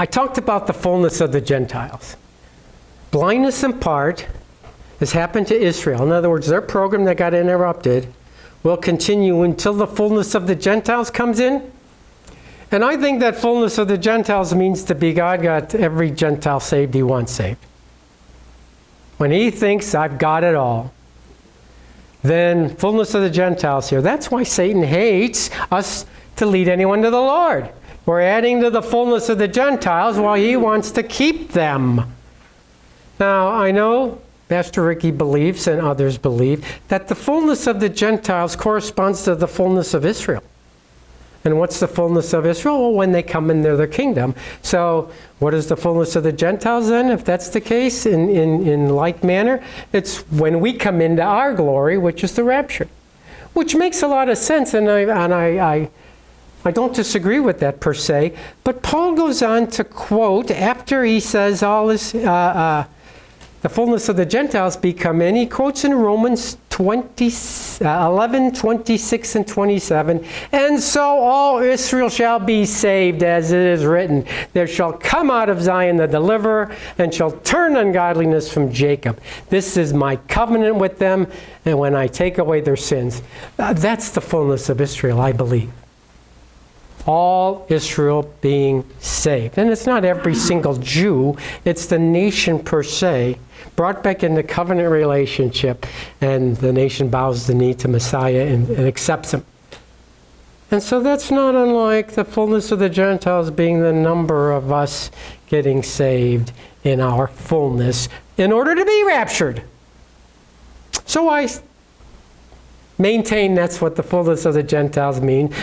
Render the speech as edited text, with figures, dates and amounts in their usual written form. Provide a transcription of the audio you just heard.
I talked about the fullness of the Gentiles. Blindness in part has happened to Israel. In other words, their program that got interrupted will continue until the fullness of the Gentiles comes in. And I think that fullness of the Gentiles means to be God got every Gentile saved he wants saved. When he thinks I've got it all, then fullness of the Gentiles here. That's why Satan hates us to lead anyone to the Lord. We're adding to the fullness of the Gentiles while he wants to keep them. Now, I know Pastor Ricky believes and others believe that the fullness of the Gentiles corresponds to the fullness of Israel. And what's the fullness of Israel? Well, when they come into their kingdom. So what is the fullness of the Gentiles then, if that's the case, in like manner? It's when we come into our glory, which is the rapture. Which makes a lot of sense, and I don't disagree with that per se. But Paul goes on to quote, after he says all this, the fullness of the Gentiles become in, he quotes in Romans 11, 26, and 27, and so all Israel shall be saved, as it is written, there shall come out of Zion the deliverer, and shall turn ungodliness from Jacob. This is my covenant with them, and when I take away their sins. That's the fullness of Israel, I believe. All Israel being saved. And it's not every single Jew, it's the nation per se, brought back into covenant relationship, and the nation bows the knee to Messiah and accepts him. And so that's not unlike the fullness of the Gentiles being the number of us getting saved in our fullness in order to be raptured. So I maintain that's what the fullness of the Gentiles mean.